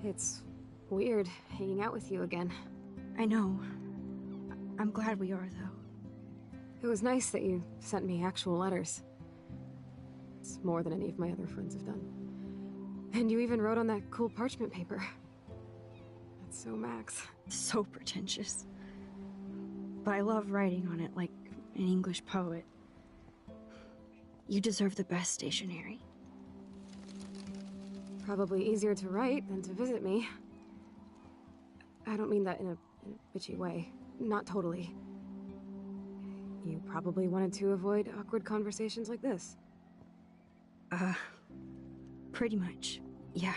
It's weird hanging out with you again. I know. I'm glad we are, though. It was nice that you sent me actual letters. It's more than any of my other friends have done. And you even wrote on that cool parchment paper. That's so Max. So pretentious. But I love writing on it like an English poet. You deserve the best stationery. Probably easier to write than to visit me. I don't mean that in a bitchy way. Not totally. You probably wanted to avoid awkward conversations like this. Pretty much, yeah.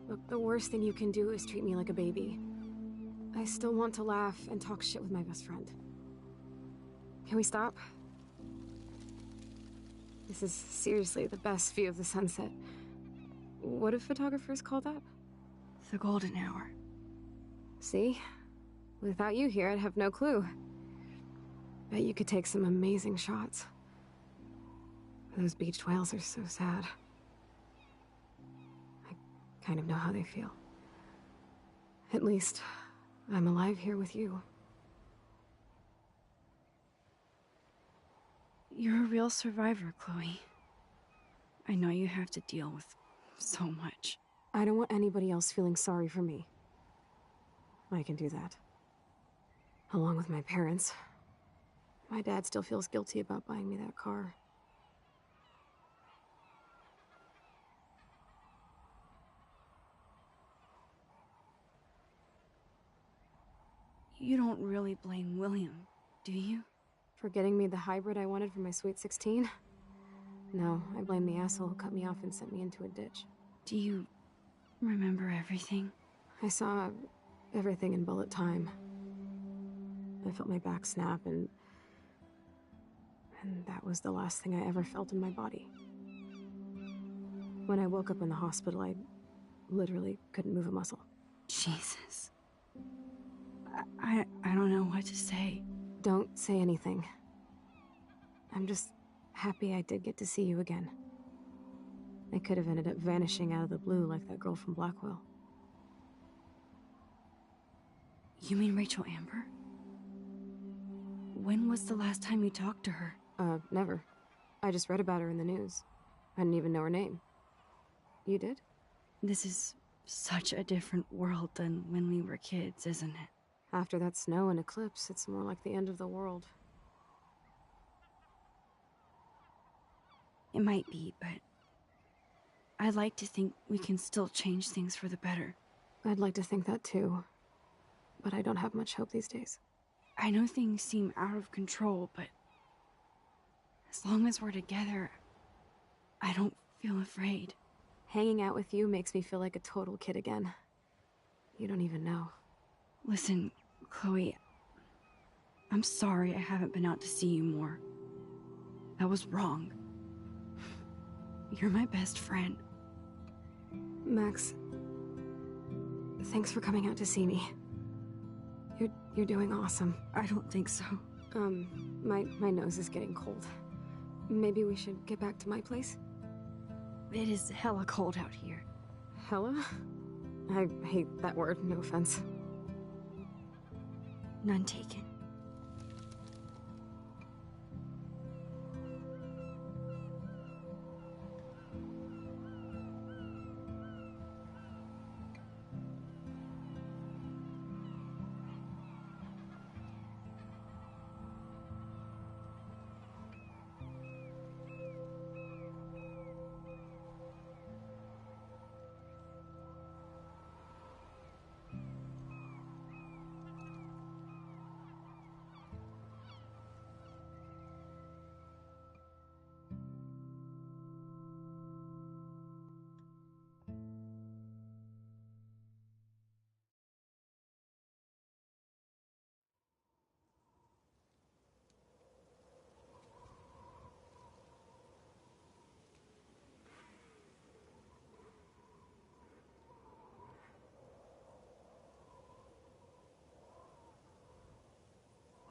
Look, the worst thing you can do is treat me like a baby. I still want to laugh and talk shit with my best friend. Can we stop? This is seriously the best view of the sunset. What do photographers call that? The golden hour. See? Without you here, I'd have no clue. Bet you could take some amazing shots. Those beached whales are so sad. I kind of know how they feel. At least, I'm alive here with you. You're a real survivor, Chloe. I know you have to deal with so much. I don't want anybody else feeling sorry for me. I can do that. Along with my parents. My dad still feels guilty about buying me that car. You don't really blame William, do you? For getting me the hybrid I wanted for my Sweet 16? No, I blame the asshole who cut me off and sent me into a ditch. Do you remember everything? I saw everything in bullet time. I felt my back snap and that was the last thing I ever felt in my body. When I woke up in the hospital, I literally couldn't move a muscle. Jesus. I don't know what to say. Don't say anything. I'm just happy I did get to see you again. I could have ended up vanishing out of the blue like that girl from Blackwell. You mean Rachel Amber? When was the last time you talked to her? Never. I just read about her in the news. I didn't even know her name. You did? This is such a different world than when we were kids, isn't it? After that snow and eclipse, it's more like the end of the world. It might be, but I'd like to think we can still change things for the better. I'd like to think that too, but I don't have much hope these days. I know things seem out of control, but as long as we're together, I don't feel afraid. Hanging out with you makes me feel like a total kid again. You don't even know. Listen, Chloe, I'm sorry I haven't been out to see you more. That was wrong. You're my best friend. Max, thanks for coming out to see me. You're doing awesome. I don't think so. My nose is getting cold. Maybe we should get back to my place? It is hella cold out here. Hella? I hate that word, no offense. None taken.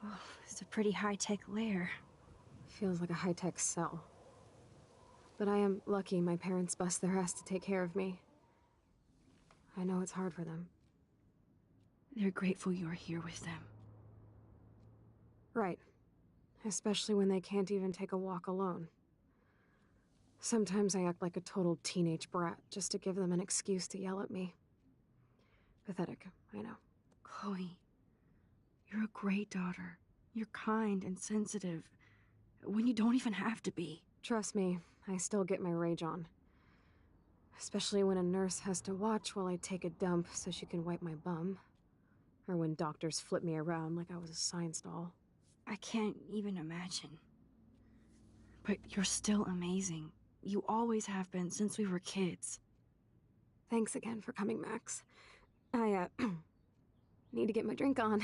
Oh, it's a pretty high-tech lair. Feels like a high-tech cell. But I am lucky my parents bust their ass to take care of me. I know it's hard for them. They're grateful you're here with them. Right. Especially when they can't even take a walk alone. Sometimes I act like a total teenage brat just to give them an excuse to yell at me. Pathetic, I know. Chloe, you're a great daughter. You're kind and sensitive when you don't even have to be. Trust me, I still get my rage on. Especially when a nurse has to watch while I take a dump so she can wipe my bum. Or when doctors flip me around like I was a science doll. I can't even imagine. But you're still amazing. You always have been since we were kids. Thanks again for coming, Max. I, need to get my drink on.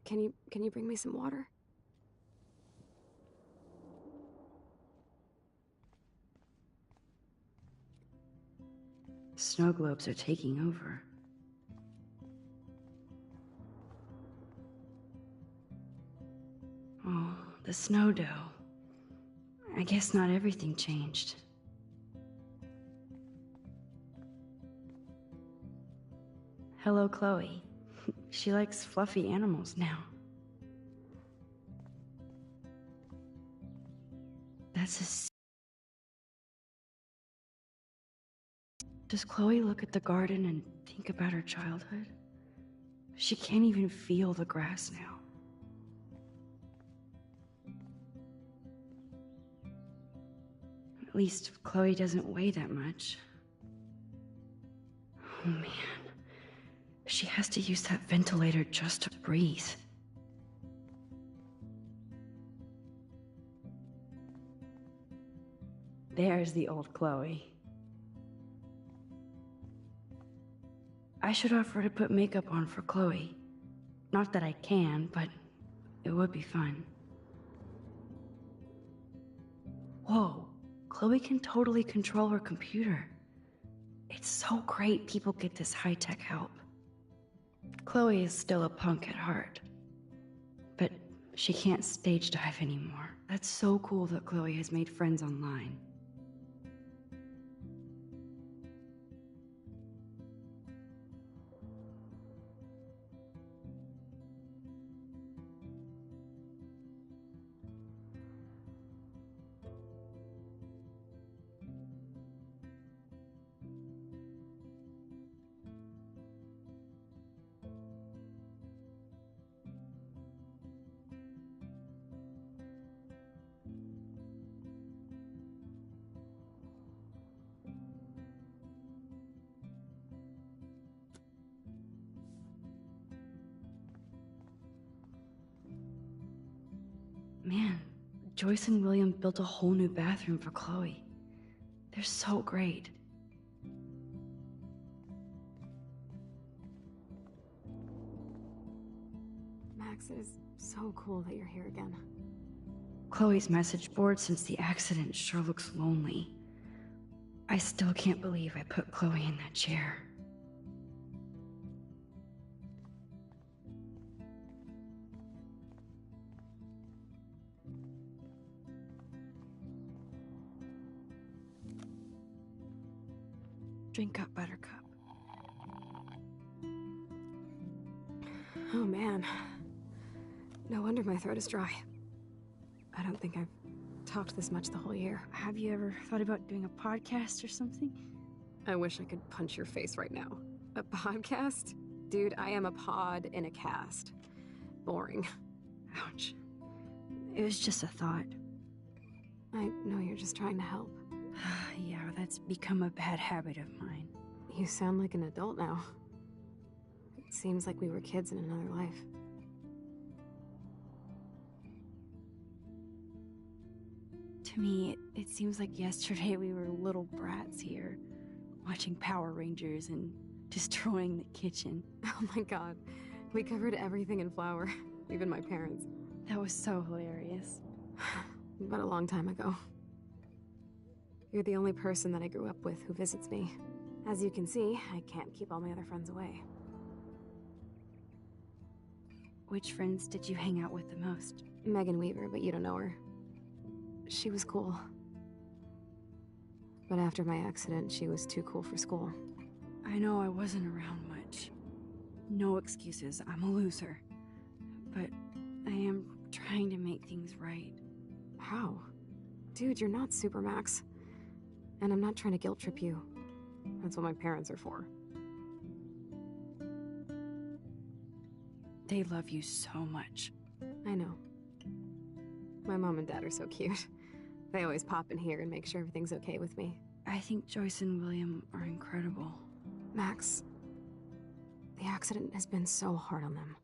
Can you bring me some water? Snow globes are taking over. Oh, the snow dough. I guess not everything changed. Hello, Chloe. She likes fluffy animals now. That's a... Does Chloe look at the garden and think about her childhood? She can't even feel the grass now. At least Chloe doesn't weigh that much. Oh man. She has to use that ventilator just to breathe. There's the old Chloe. I should offer to put makeup on for Chloe. Not that I can, but it would be fun. Whoa, Chloe can totally control her computer. It's so great people get this high-tech help. Chloe is still a punk at heart, but she can't stage dive anymore. That's so cool that Chloe has made friends online. Man, Joyce and William built a whole new bathroom for Chloe. They're so great. Max, it is so cool that you're here again. Chloe's message board since the accident sure looks lonely. I still can't believe I put Chloe in that chair. Drink up, Buttercup. Oh man. No wonder my throat is dry. I don't think I've talked this much the whole year. Have you ever thought about doing a podcast or something? I wish I could punch your face right now. A podcast? Dude, I am a pod in a cast. Boring. Ouch. It was just a thought. I know you're just trying to help. Yeah, that's become a bad habit of mine. You sound like an adult now. It seems like we were kids in another life. To me, it seems like yesterday we were little brats here, watching Power Rangers and destroying the kitchen. Oh my god. We covered everything in flour. Even my parents. That was so hilarious. But a long time ago. You're the only person that I grew up with who visits me. As you can see, I can't keep all my other friends away. Which friends did you hang out with the most? Megan Weaver, but you don't know her. She was cool. But after my accident, she was too cool for school. I know I wasn't around much. No excuses, I'm a loser. But I am trying to make things right. How? Dude, you're not Supermax. And I'm not trying to guilt trip you. That's what my parents are for. They love you so much. I know. My mom and dad are so cute. They always pop in here and make sure everything's okay with me. I think Joyce and William are incredible. Max, the accident has been so hard on them.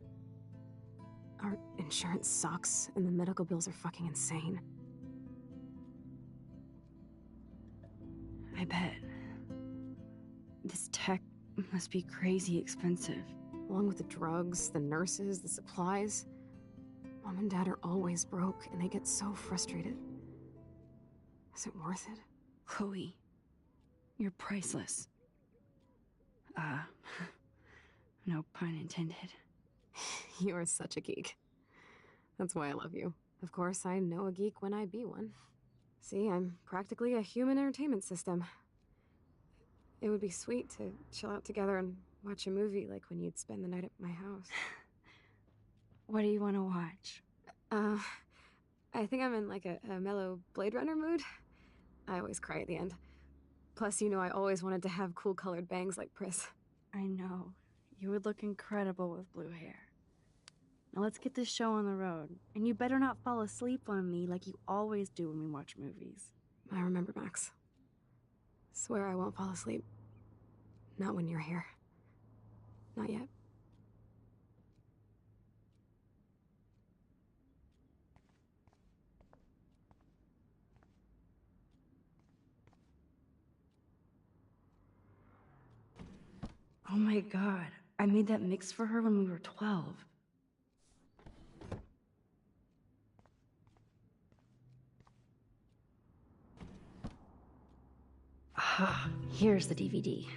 Our insurance sucks, and the medical bills are fucking insane. I bet. This tech must be crazy expensive. Along with the drugs, the nurses, the supplies. Mom and Dad are always broke, and they get so frustrated. Is it worth it? Chloe, you're priceless. No pun intended. You are such a geek. That's why I love you. Of course, I know a geek when I be one. See, I'm practically a human entertainment system. It would be sweet to chill out together and watch a movie like when you'd spend the night at my house. What do you want to watch? I think I'm in like a mellow Blade Runner mood. I always cry at the end. Plus, you know I always wanted to have cool colored bangs like Pris. I know. You would look incredible with blue hair. Now let's get this show on the road. And you better not fall asleep on me like you always do when we watch movies. I remember, Max. Swear I won't fall asleep. Not when you're here. Not yet. Oh my god. I made that mix for her when we were 12. Ah, here's the DVD.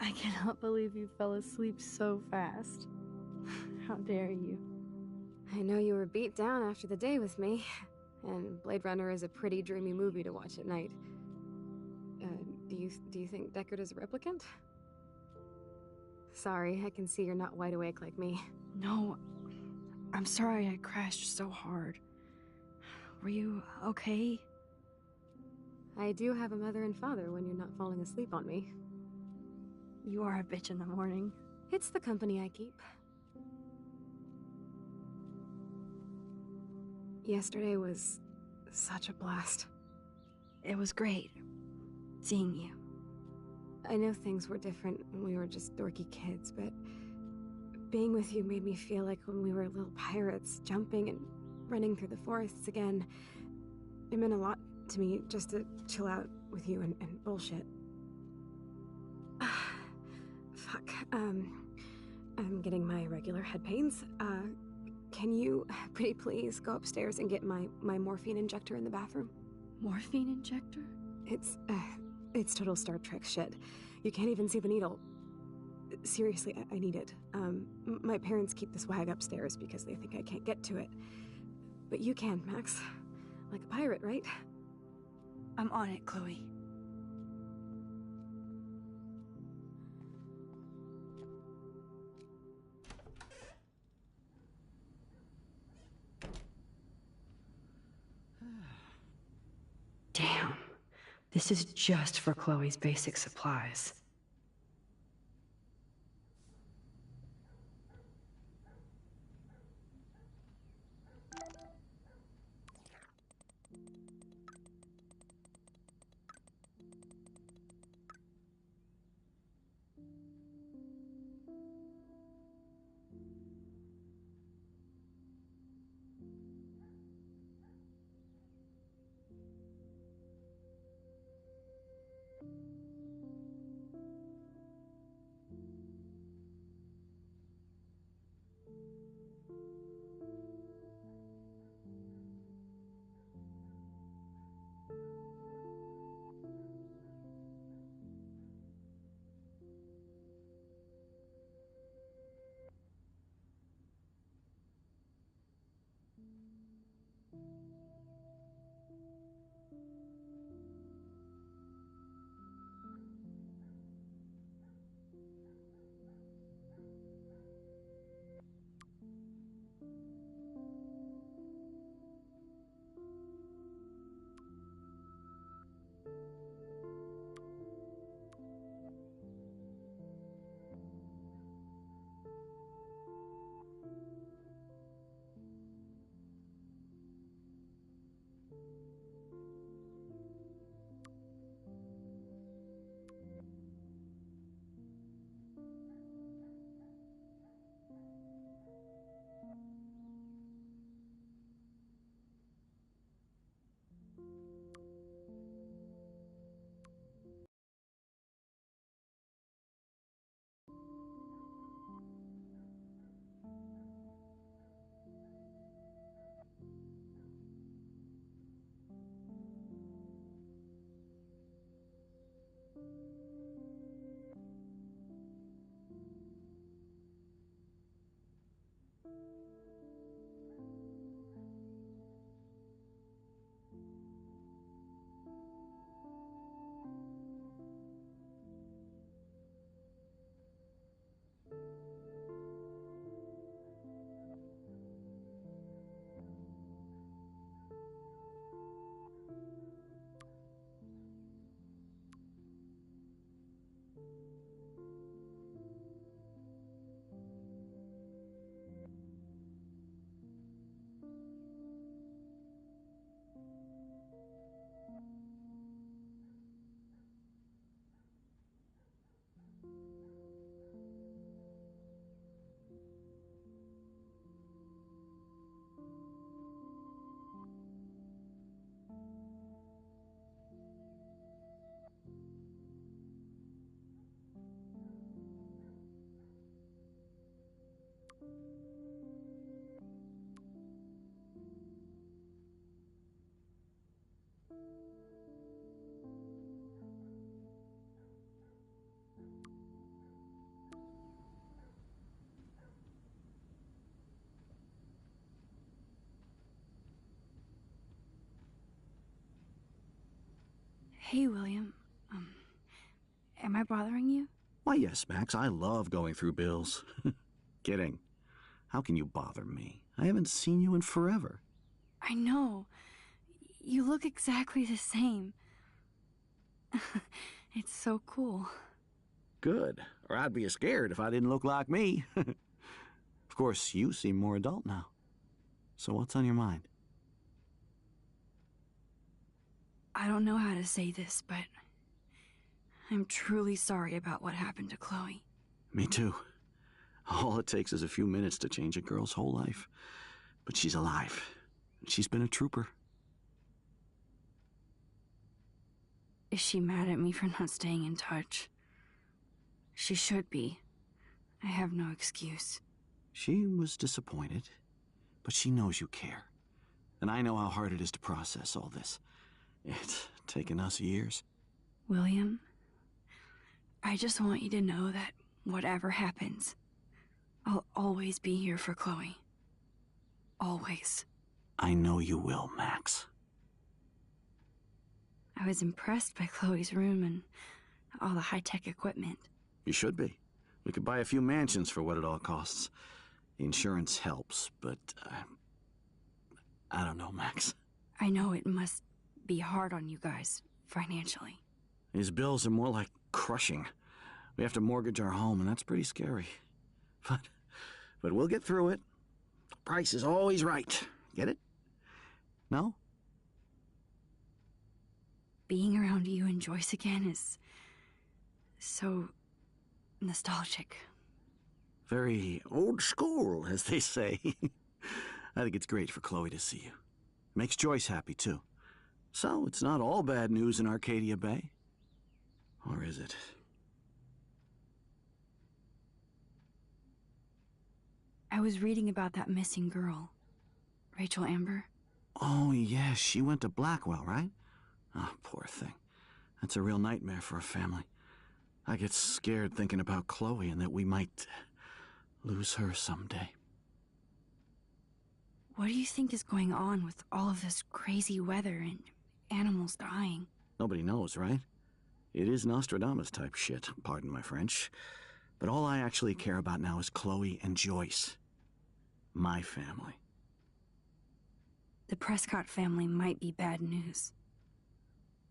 I cannot believe you fell asleep so fast. How dare you? I know you were beat down after the day with me, and Blade Runner is a pretty dreamy movie to watch at night. Do you think Deckard is a replicant? Sorry, I can see you're not wide awake like me. No, I'm sorry I crashed so hard. Were you okay? I do have a mother and father when you're not falling asleep on me. You are a bitch in the morning. It's the company I keep. Yesterday was such a blast. It was great seeing you. I know things were different when we were just dorky kids, but being with you made me feel like when we were little pirates, jumping and running through the forests again. It meant a lot to me just to chill out with you and bullshit. Fuck, I'm getting my regular head pains. Can you, pretty please, go upstairs and get my morphine injector in the bathroom? Morphine injector? It's It's total Star Trek shit. You can't even see the needle. Seriously, I need it. My parents keep the swag upstairs because they think I can't get to it. But you can, Max. Like a pirate, right? I'm on it, Chloe. Damn. This is just for Chloe's basic supplies. Hey, William. Am I bothering you? Why, yes, Max. I love going through bills. Kidding. How can you bother me? I haven't seen you in forever. I know. You look exactly the same. It's so cool. Good. Or I'd be scared if I didn't look like me. Of course, you seem more adult now. So what's on your mind? I don't know how to say this, but I'm truly sorry about what happened to Chloe. Me too. All it takes is a few minutes to change a girl's whole life. But she's alive. She's been a trooper. Is she mad at me for not staying in touch? She should be. I have no excuse. She was disappointed, but she knows you care. And I know how hard it is to process all this. It's taken us years. William, I just want you to know that whatever happens, I'll always be here for Chloe. Always. I know you will, Max. I was impressed by Chloe's room and all the high-tech equipment. You should be. We could buy a few mansions for what it all costs. The insurance helps, but I don't know, Max. I know it must be hard on you guys, financially. These bills are more like crushing. We have to mortgage our home, and that's pretty scary. But we'll get through it. Price is always right. Get it? No? Being around you and Joyce again is so nostalgic. Very old school, as they say. I think it's great for Chloe to see you. Makes Joyce happy, too. So, it's not all bad news in Arcadia Bay. Or is it? I was reading about that missing girl, Rachel Amber. Oh, yeah, she went to Blackwell, right? Oh, poor thing. That's a real nightmare for a family. I get scared thinking about Chloe and that we might lose her someday. What do you think is going on with all of this crazy weather and animals dying? Nobody knows, right? It is Nostradamus type shit, pardon my French. But all I actually care about now is Chloe and Joyce. My family. The Prescott family might be bad news.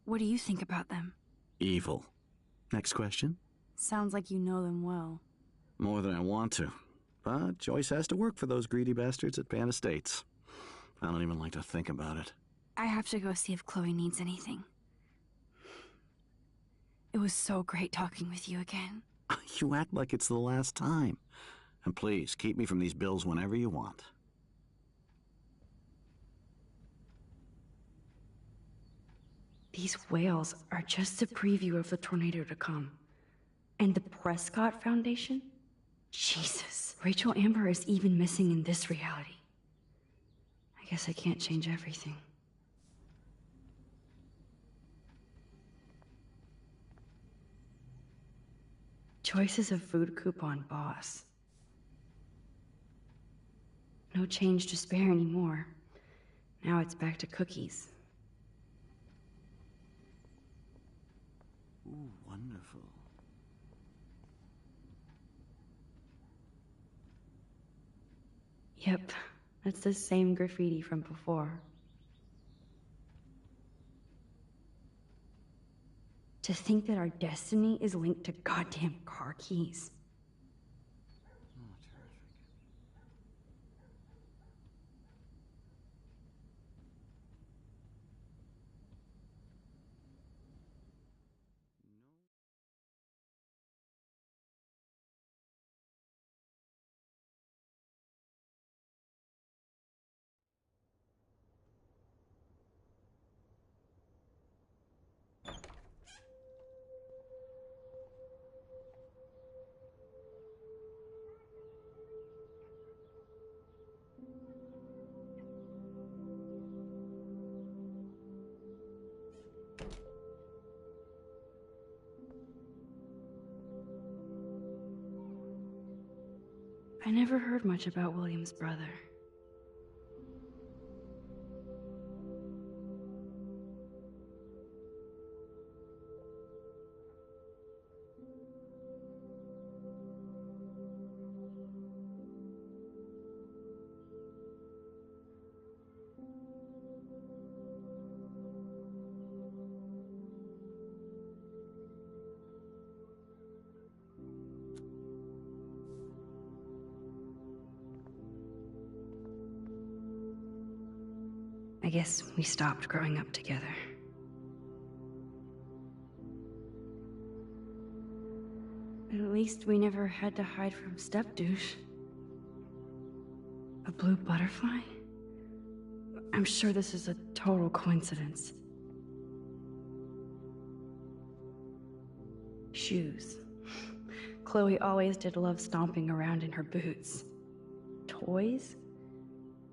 What do you think about them? Evil. Next question? Sounds like you know them well. More than I want to. But Joyce has to work for those greedy bastards at Pan Estates. I don't even like to think about it. I have to go see if Chloe needs anything. It was so great talking with you again. You act like it's the last time. And please, keep me from these bills whenever you want. These whales are just a preview of the tornado to come. And the Prescott Foundation? Jesus. Rachel Amber is even missing in this reality. I guess I can't change everything. Joyce is a food coupon boss. No change to spare anymore. Now it's back to cookies. Ooh, wonderful. Yep, that's the same graffiti from before. To think that our destiny is linked to goddamn car keys. Oh, terrific. I never heard much about William's brother. I guess we stopped growing up together. At least we never had to hide from step-douche. A blue butterfly? I'm sure this is a total coincidence. Shoes. Chloe always did love stomping around in her boots. Toys?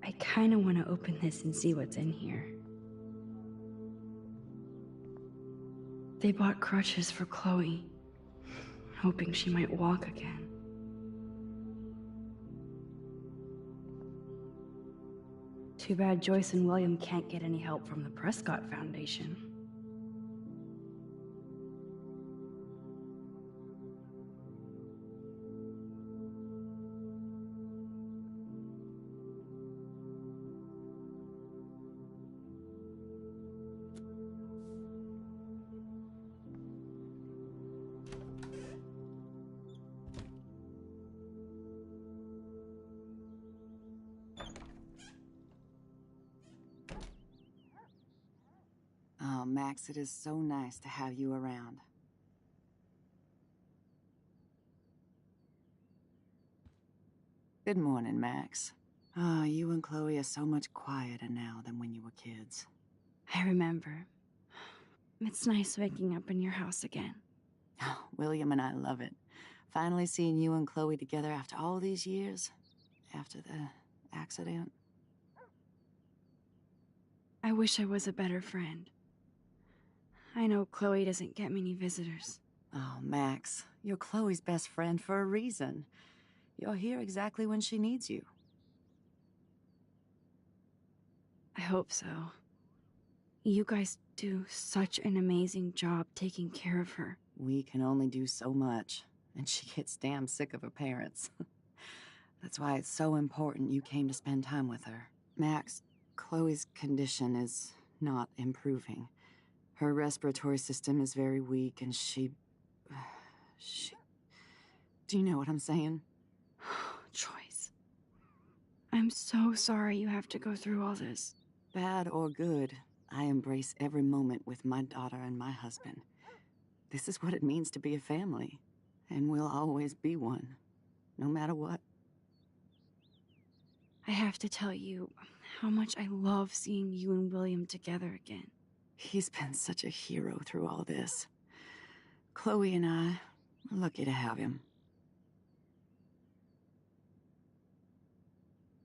I kinda wanna open this and see what's in here. They bought crutches for Chloe, hoping she might walk again. Too bad Joyce and William can't get any help from the Prescott Foundation. Oh, Max, it is so nice to have you around. Good morning, Max. Oh, you and Chloe are so much quieter now than when you were kids. I remember. It's nice waking up in your house again. Oh, William and I love it. Finally seeing you and Chloe together after all these years. After the accident. I wish I was a better friend. I know Chloe doesn't get many visitors. Oh, Max, you're Chloe's best friend for a reason. You're here exactly when she needs you. I hope so. You guys do such an amazing job taking care of her. We can only do so much, and she gets damn sick of her parents. That's why it's so important you came to spend time with her. Max, Chloe's condition is not improving. Her respiratory system is very weak, and she... Do you know what I'm saying? Joyce. I'm so sorry you have to go through all this. Bad or good, I embrace every moment with my daughter and my husband. This is what it means to be a family, and we'll always be one, no matter what. I have to tell you how much I love seeing you and William together again. He's been such a hero through all this. Chloe and I are lucky to have him.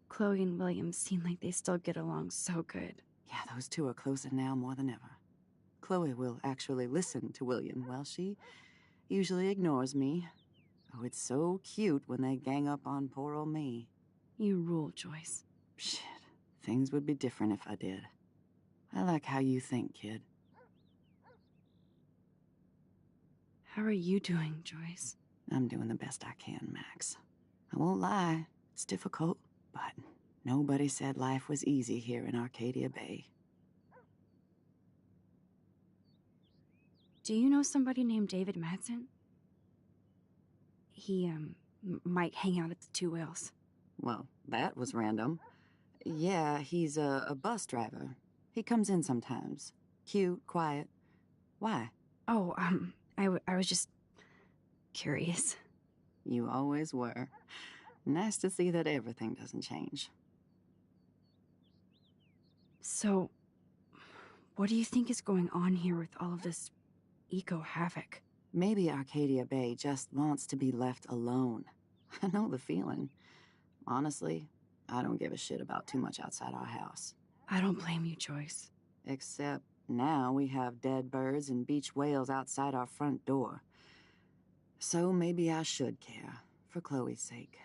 Chloe and William seem like they still get along so good. Yeah, those two are closer now more than ever. Chloe will actually listen to William, while she usually ignores me. Oh, it's so cute when they gang up on poor old me. You rule, Joyce. Shit, things would be different if I did. I like how you think, kid. How are you doing, Joyce? I'm doing the best I can, Max. I won't lie, it's difficult, but nobody said life was easy here in Arcadia Bay. Do you know somebody named David Madsen? He, might hang out at the Two Whales. Well, that was random. Yeah, he's a bus driver. He comes in sometimes. Cute, quiet. Why? Oh, I was just curious. You always were. Nice to see that everything doesn't change. So, what do you think is going on here with all of this eco-havoc? Maybe Arcadia Bay just wants to be left alone. I know the feeling. Honestly, I don't give a shit about too much outside our house. I don't blame you, Joyce. Except now we have dead birds and beach whales outside our front door. So maybe I should care, for Chloe's sake.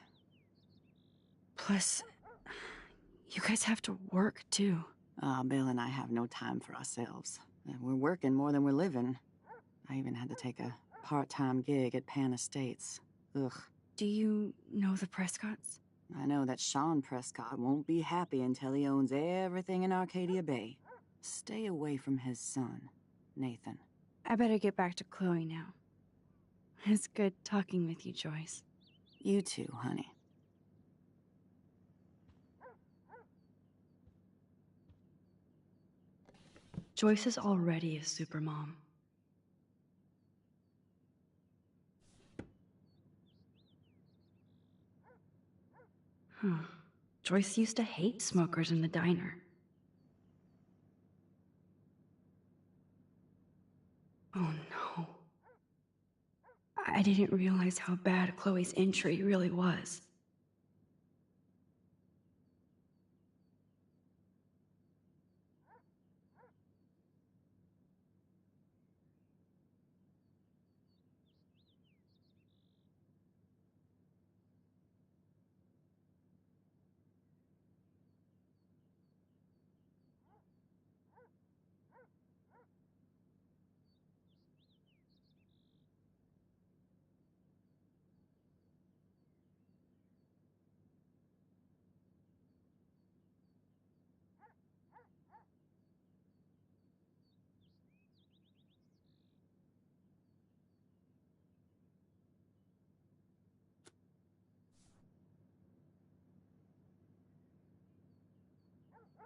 Plus, you guys have to work, too. Bill and I have no time for ourselves. We're working more than we're living. I even had to take a part-time gig at Pan Estates. Ugh. Do you know the Prescotts? I know that Sean Prescott won't be happy until he owns everything in Arcadia Bay. Stay away from his son, Nathan. I better get back to Chloe now. It's good talking with you, Joyce. You too, honey. Joyce is already a supermom. Joyce used to hate smokers in the diner. Oh no. I didn't realize how bad Chloe's injury really was.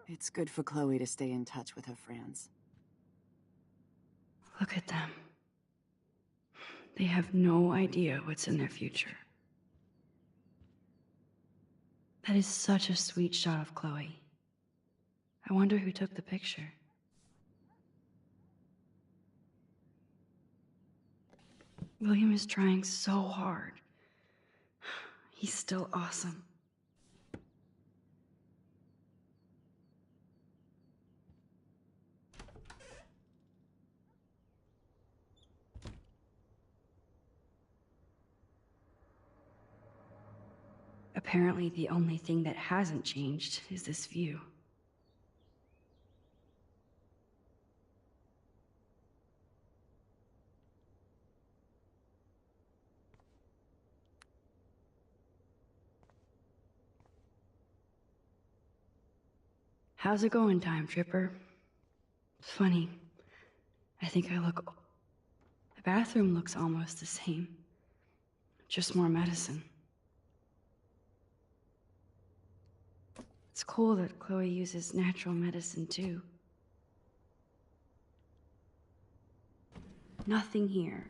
It's good for Chloe to stay in touch with her friends. Look at them. They have no idea what's in their future. That is such a sweet shot of Chloe. I wonder who took the picture. William is trying so hard. He's still awesome. Apparently, the only thing that hasn't changed is this view. How's it going, Time Tripper? It's funny. I think I look... The bathroom looks almost the same. Just more medicine. It's cool that Chloe uses natural medicine, too. Nothing here.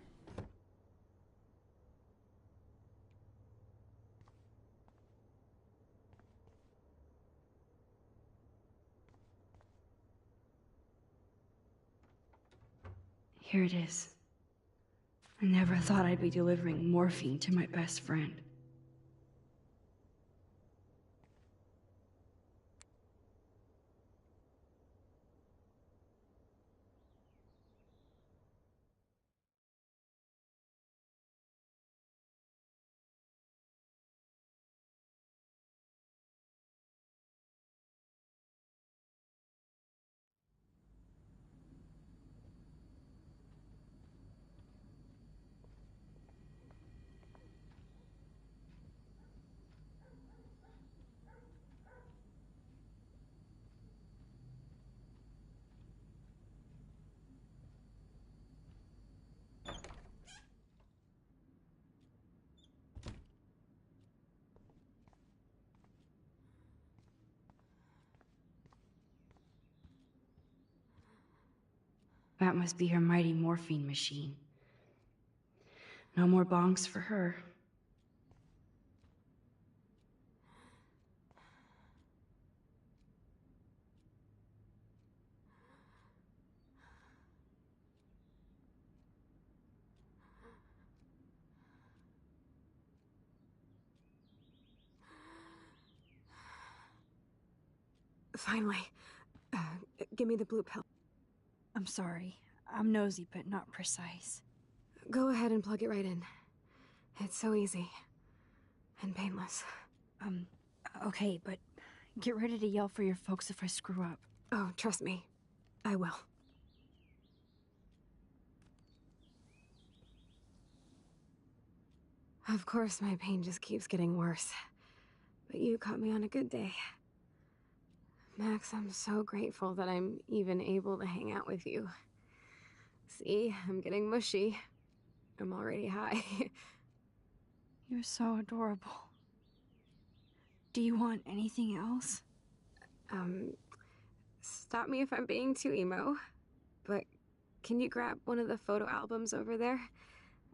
Here it is. I never thought I'd be delivering morphine to my best friend. That must be her mighty morphine machine. No more bongs for her. Finally. Give me the blue pill. I'm sorry. I'm nosy, but not precise. Go ahead and plug it right in. It's so easy. And painless. Okay, but get ready to yell for your folks if I screw up. Oh, trust me. I will. Of course, my pain just keeps getting worse. But you caught me on a good day. Max, I'm so grateful that I'm even able to hang out with you. See, I'm getting mushy. I'm already high. You're so adorable. Do you want anything else? Stop me if I'm being too emo, but can you grab one of the photo albums over there?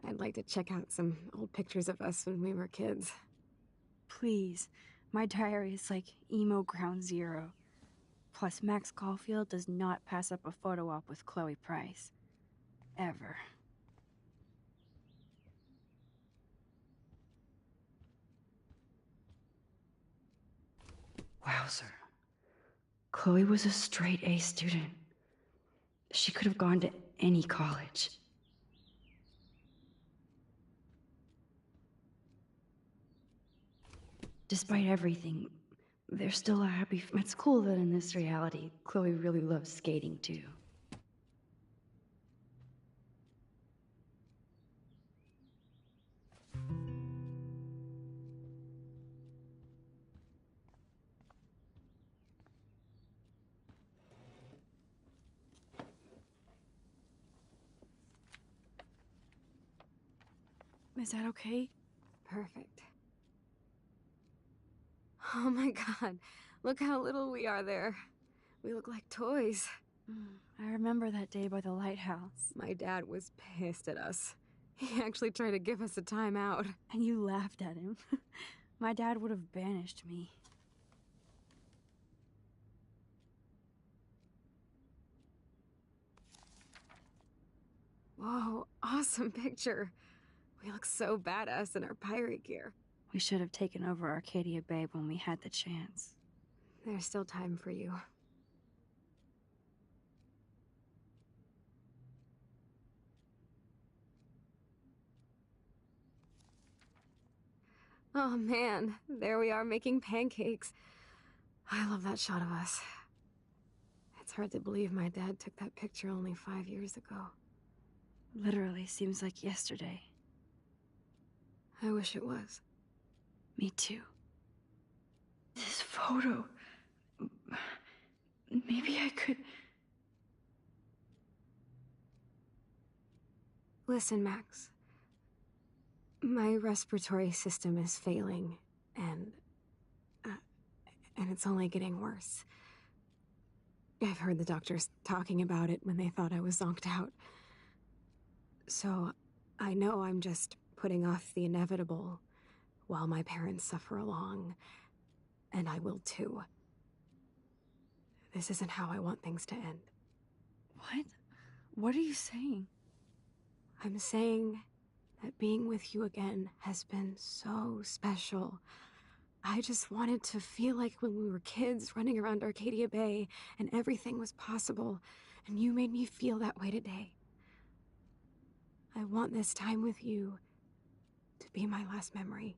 I'd like to check out some old pictures of us when we were kids. Please. My diary is like emo ground zero. Plus, Max Caulfield does not pass up a photo op with Chloe Price. Ever. Wowzer. Chloe was a straight A student. She could have gone to any college. Despite everything, they're still a happy... It's cool that in this reality, Chloe really loves skating too. Is that okay? Perfect. Oh my god, look how little we are there. We look like toys. I remember that day by the lighthouse. My dad was pissed at us. He actually tried to give us a timeout. And you laughed at him. My dad would have banished me. Whoa, awesome picture. We look so badass in our pirate gear. We should have taken over Arcadia Bay when we had the chance. There's still time for you. Oh man, there we are making pancakes. I love that shot of us. It's hard to believe my dad took that picture only 5 years ago. Literally seems like yesterday. I wish it was. Me too. This photo... Maybe I could... Listen, Max. My respiratory system is failing, and it's only getting worse. I've heard the doctors talking about it when they thought I was zonked out. So, I know I'm just putting off the inevitable while my parents suffer along, and I will too. This isn't how I want things to end. What? What are you saying? I'm saying that being with you again has been so special. I just wanted to feel like when we were kids running around Arcadia Bay and everything was possible, and you made me feel that way today. I want this time with you to be my last memory.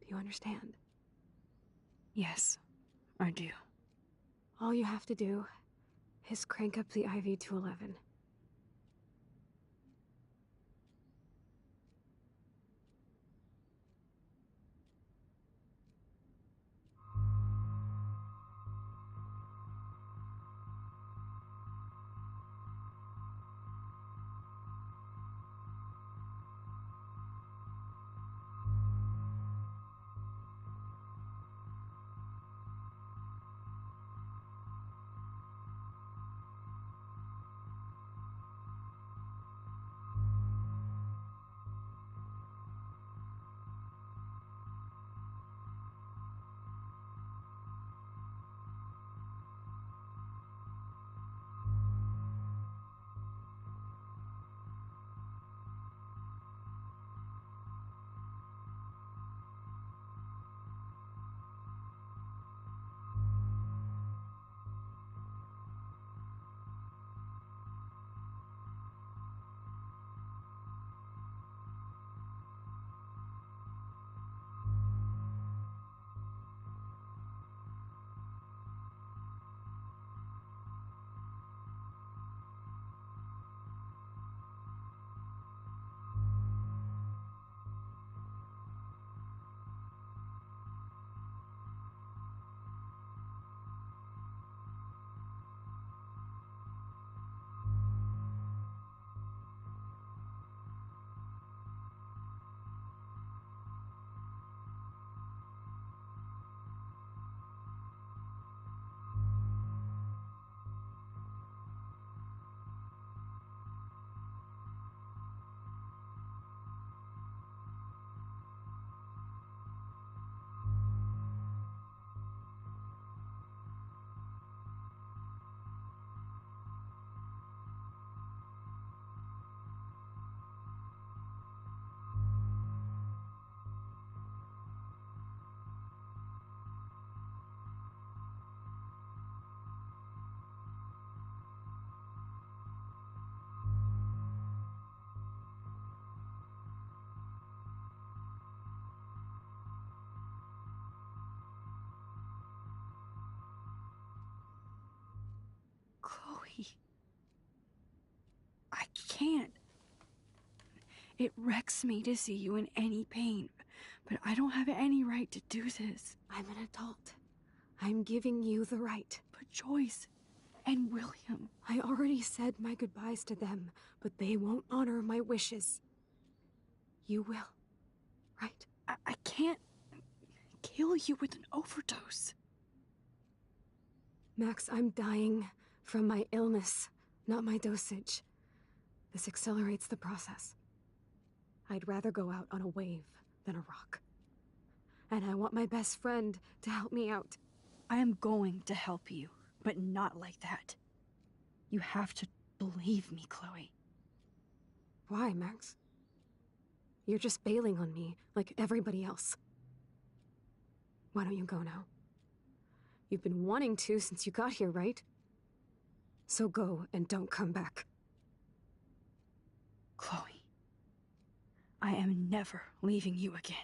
Do you understand? Yes, I do. All you have to do is crank up the IV to 11. Chloe. I can't. It wrecks me to see you in any pain, but I don't have any right to do this. I'm an adult. I'm giving you the right. But Joyce and William... I already said my goodbyes to them, but they won't honor my wishes. You will, right? I can't kill you with an overdose. Max, I'm dying from my illness, not my dosage. This accelerates the process. I'd rather go out on a wave than a rock. And I want my best friend to help me out. I am going to help you, but not like that. You have to believe me, Chloe. Why, Max? You're just bailing on me like everybody else. Why don't you go now? You've been wanting to since you got here, right? So go and don't come back. Chloe, I am never leaving you again.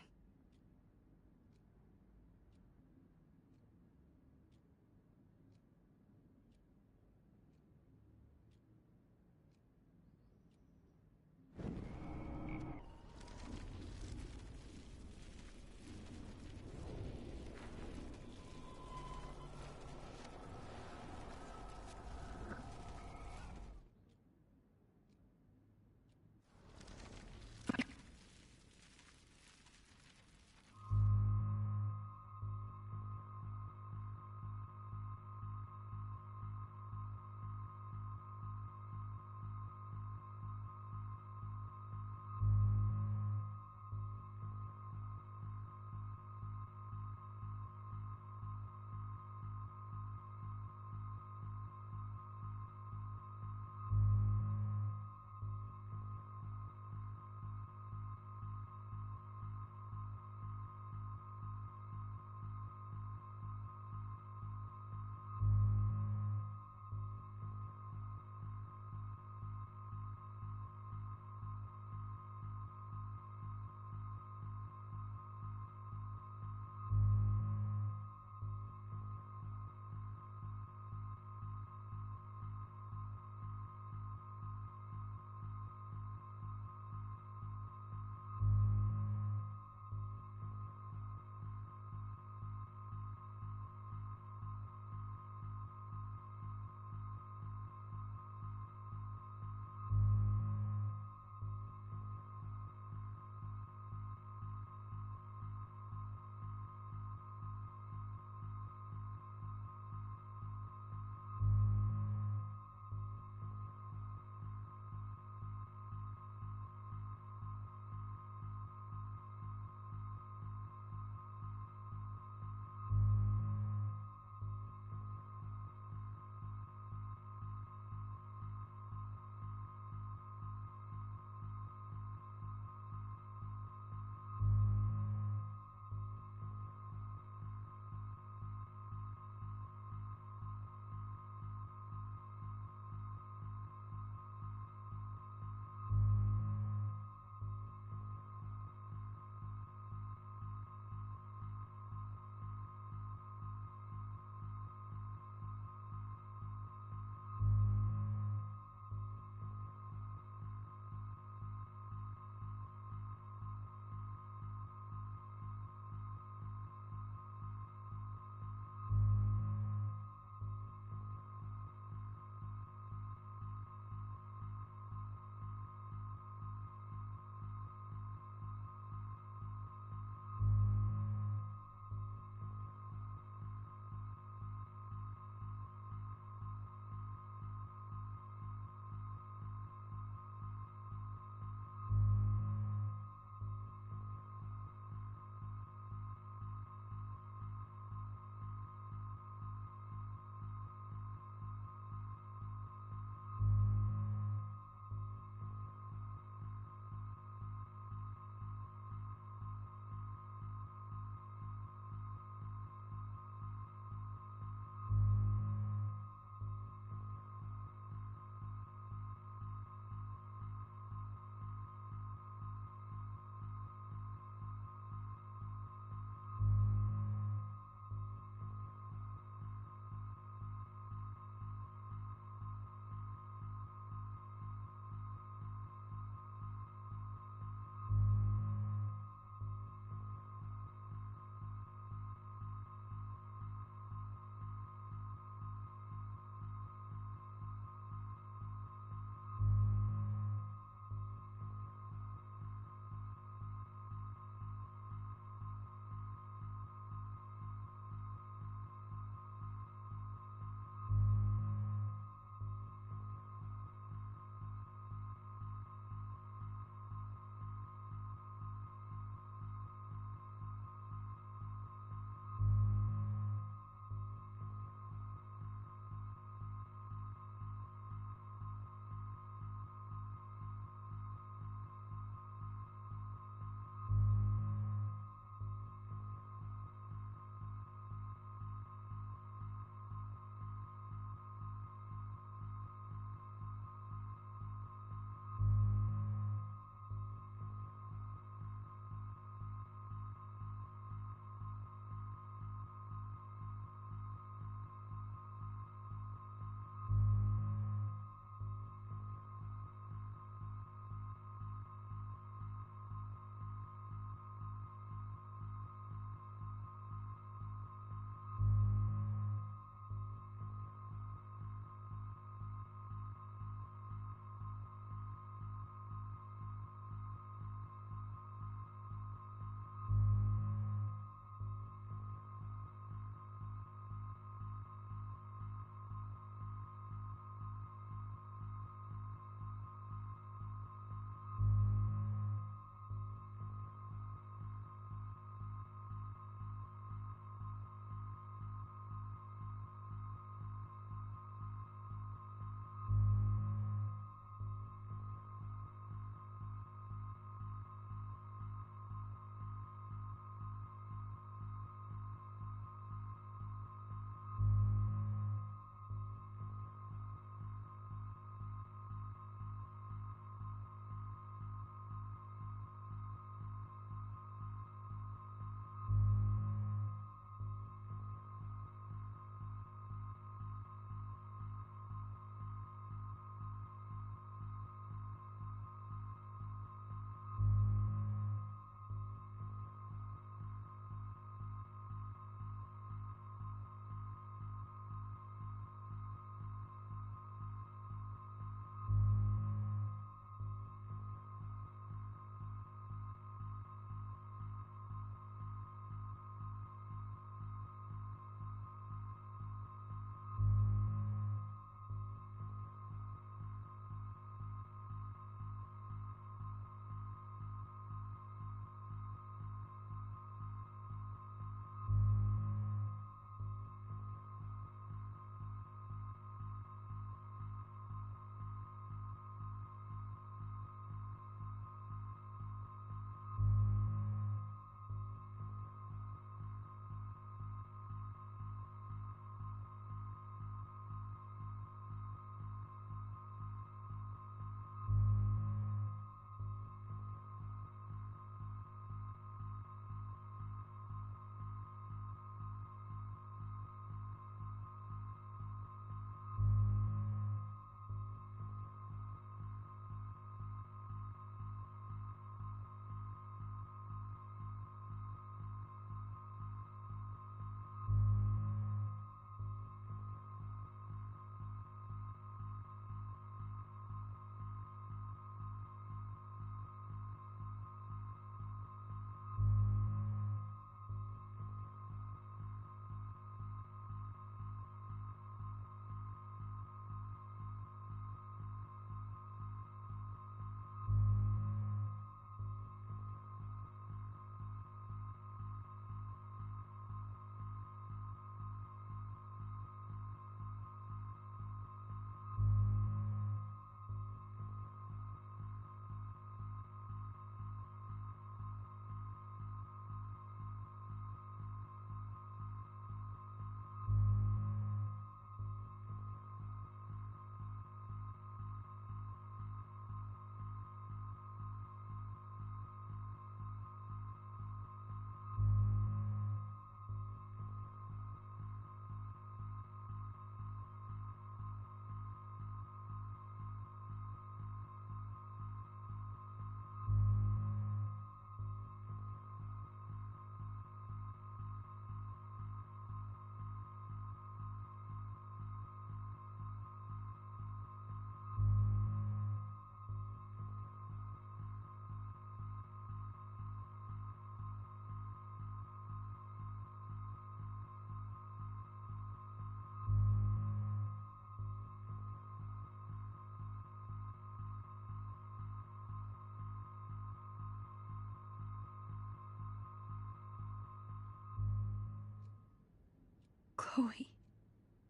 Chloe.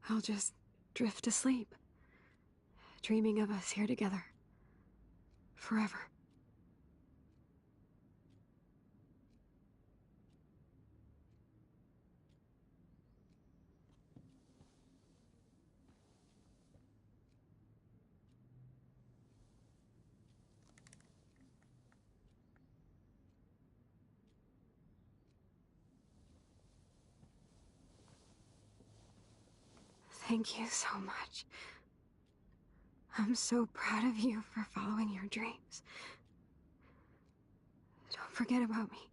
I'll just drift to sleep, dreaming of us here together. Forever. Thank you so much. I'm so proud of you for following your dreams. Don't forget about me.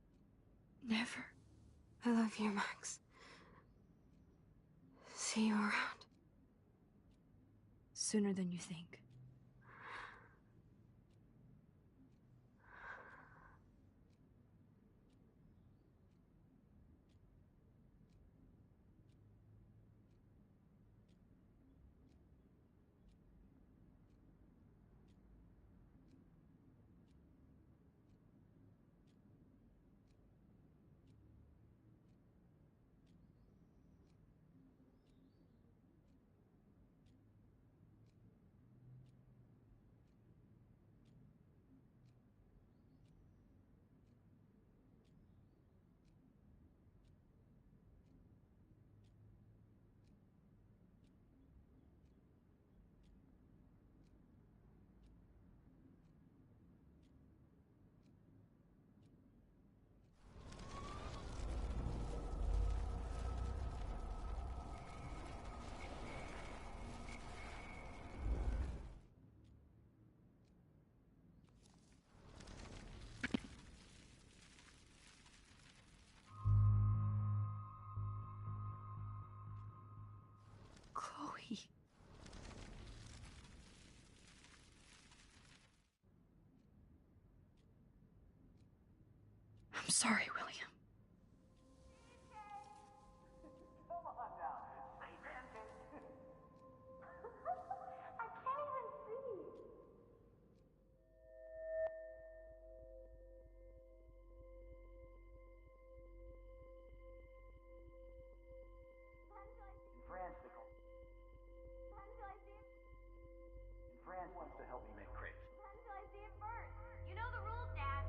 Never. I love you, Max. See you around. Sooner than you think. Chloe. I'm sorry, William. France wants to help me make crepes. Until I see it first. You know the rules, Dad.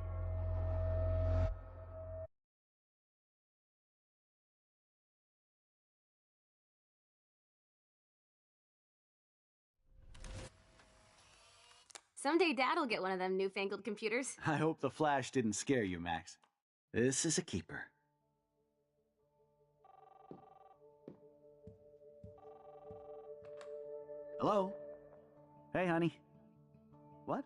Someday Dad'll get one of them newfangled computers. I hope the flash didn't scare you, Max. This is a keeper. Hello? Hey, honey. What?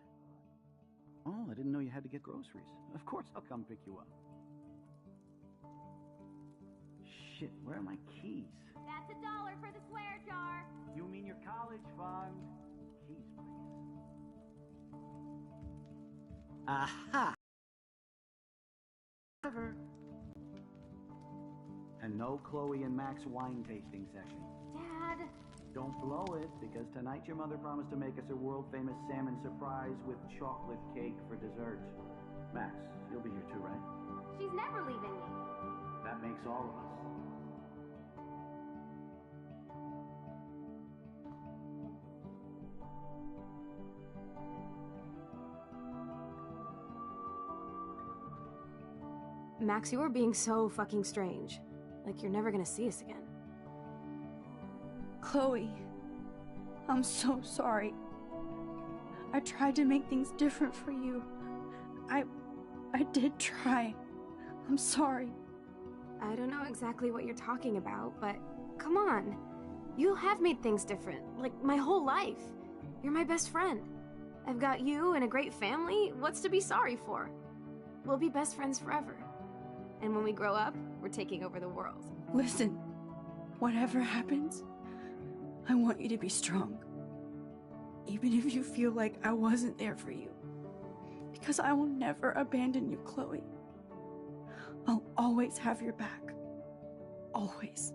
Oh, I didn't know you had to get groceries. Of course I'll come pick you up. Shit, where are my keys? That's $1 for the swear jar. You mean your college fund? Keys, please. Aha! And no Chloe and Max wine tasting session. Dad. Don't blow it, because tonight your mother promised to make us a world-famous salmon surprise with chocolate cake for dessert. Max, you'll be here too, right? She's never leaving me. That makes all of us. Max, you are being so fucking strange. Like you're never gonna see us again. Chloe. I'm so sorry. I tried to make things different for you. I did try. I'm sorry. I don't know exactly what you're talking about, but come on. You have made things different, like my whole life. You're my best friend. I've got you and a great family. What's to be sorry for? We'll be best friends forever. And when we grow up, we're taking over the world. Listen, whatever happens, I want you to be strong. Even if you feel like I wasn't there for you. Because I will never abandon you, Chloe. I'll always have your back. Always.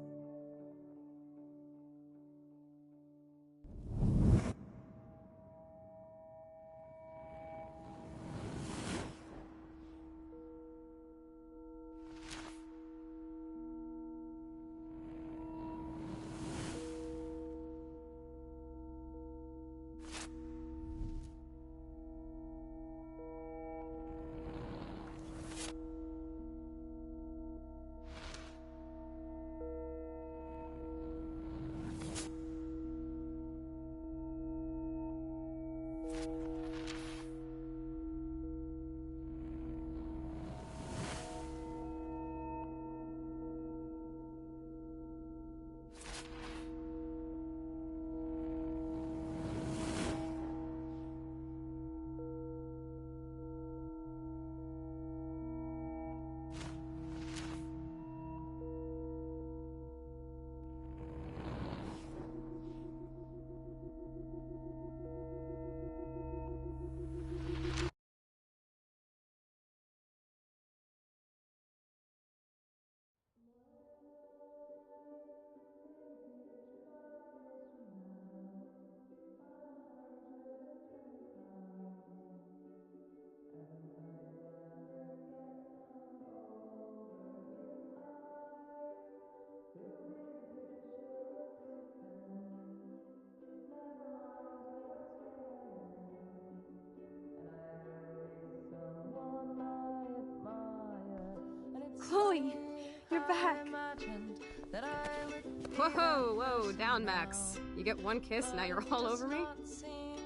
Whoa, whoa, down, Max. You get one kiss, now you're all over me?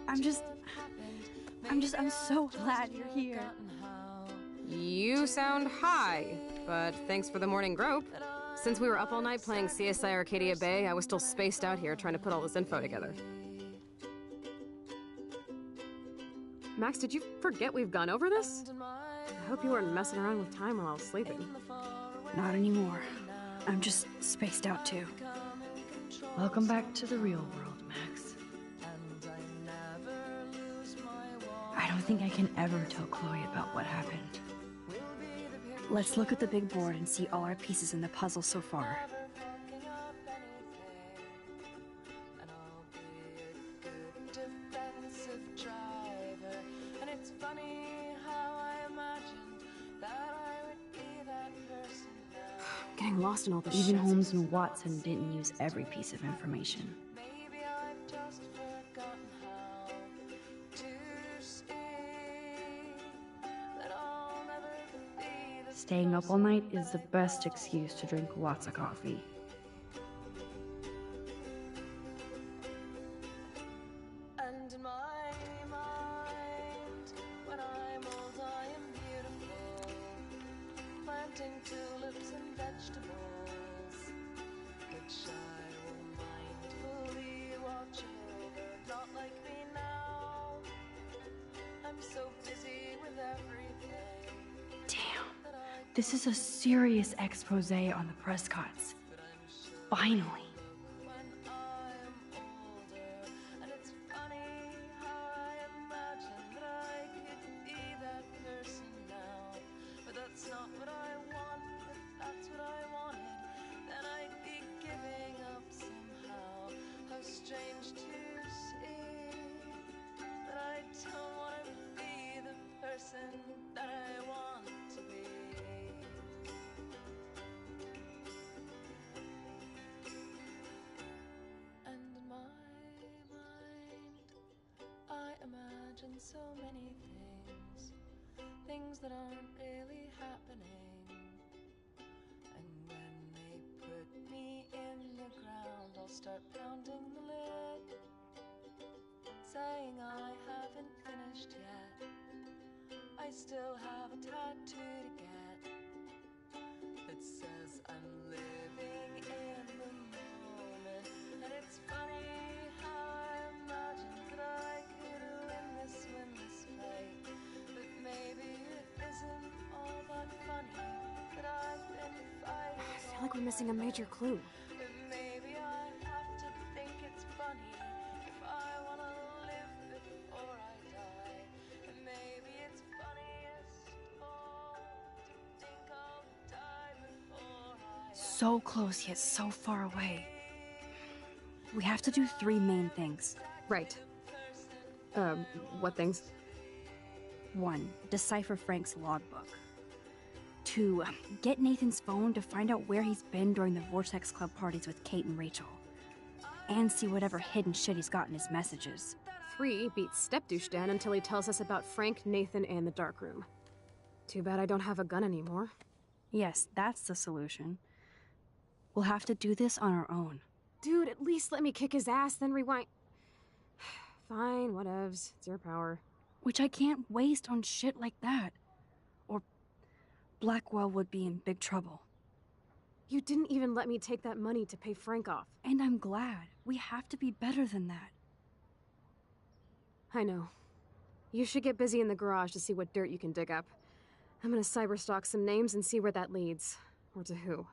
I'm so glad you're here. You sound high, but thanks for the morning grope. Since we were up all night playing CSI Arcadia Bay, I was still spaced out here trying to put all this info together. Max, did you forget we've gone over this? I hope you weren't messing around with time while I was sleeping. Not anymore. I'm just spaced out too. Welcome back to the real world, Max. I don't think I can ever tell Chloe about what happened. Let's look at the big board and see all our pieces in the puzzle so far. I'm getting lost in all this Even shit. Holmes and Watson didn't use every piece of information. Staying up all night is the best excuse to drink lots of coffee. And in my mind, when I'm old, I am beautiful, planting tulips and vegetables, which I will mindfully watch over. Not like me now, I'm so busy with everything. Damn, this is a serious expose on the Prescotts. Finally. When I'm older, and it's funny how I imagine that I could be that person now. But that's not what I want, if that's what I wanted, then I'd be giving up somehow. How strange to see that I don't want to be the person that I want to be. And in my mind, I imagine so many things, things that aren't really happening. And when they put me in the ground, I'll start pounding the lid, saying I haven't finished yet. I still have a tattoo to get that says I'm living in the moment. And it's funny how I imagined that I could win this fight. But maybe it isn't all that funny that I've been fighting. I feel like we're missing a major clue. But maybe I have to think it's funny if I want to live before I die. And maybe it's funniest of all to think I'll die before I So close yet so far away. We have to do 3 main things. Right. What things? 1. Decipher Frank's logbook. 2. Get Nathan's phone to find out where he's been during the Vortex Club parties with Kate and Rachel. And see whatever hidden shit he's got in his messages. 3. Beat Stepdouche Dan until he tells us about Frank, Nathan, and the dark room. Too bad I don't have a gun anymore. Yes, that's the solution. We'll have to do this on our own. Dude, at least let me kick his ass, then rewind. Fine, whatevs. It's your power. Which I can't waste on shit like that. Or Blackwell would be in big trouble. You didn't even let me take that money to pay Frank off. And I'm glad. We have to be better than that. I know. You should get busy in the garage to see what dirt you can dig up. I'm gonna cyberstalk some names and see where that leads. Or to who.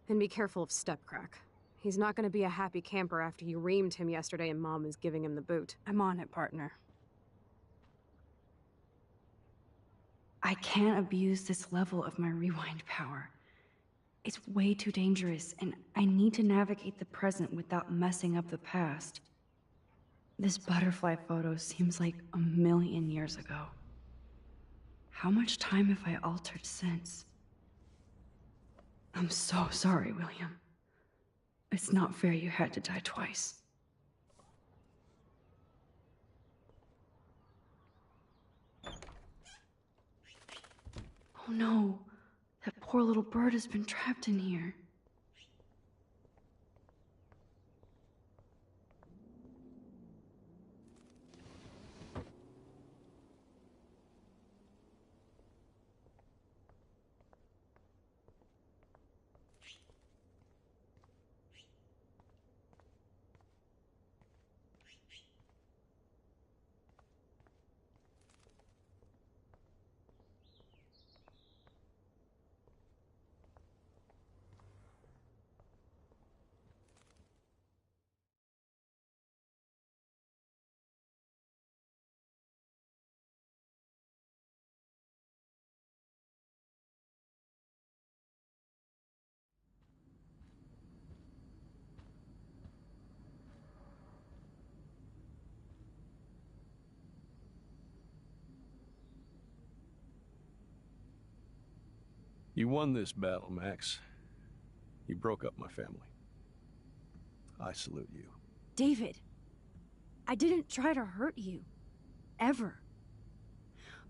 And be careful of Stepcrack. He's not gonna be a happy camper after you reamed him yesterday and Mom is giving him the boot. I'm on it, partner. I can't abuse this level of my rewind power. It's way too dangerous, and I need to navigate the present without messing up the past. This butterfly photo seems like 1,000,000 years ago. How much time have I altered since? I'm so sorry, William. It's not fair you had to die twice. Oh no, that poor little bird has been trapped in here. You won this battle, Max. You broke up my family. I salute you. David, I didn't try to hurt you. Ever.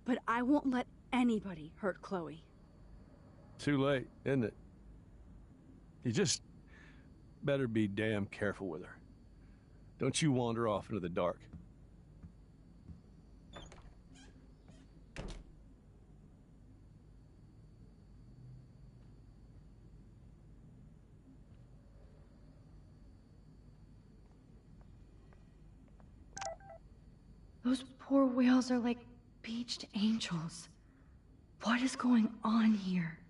But I won't let anybody hurt Chloe. Too late, isn't it? You just better be damn careful with her. Don't you wander off into the dark. Those poor whales are like beached angels. What is going on here?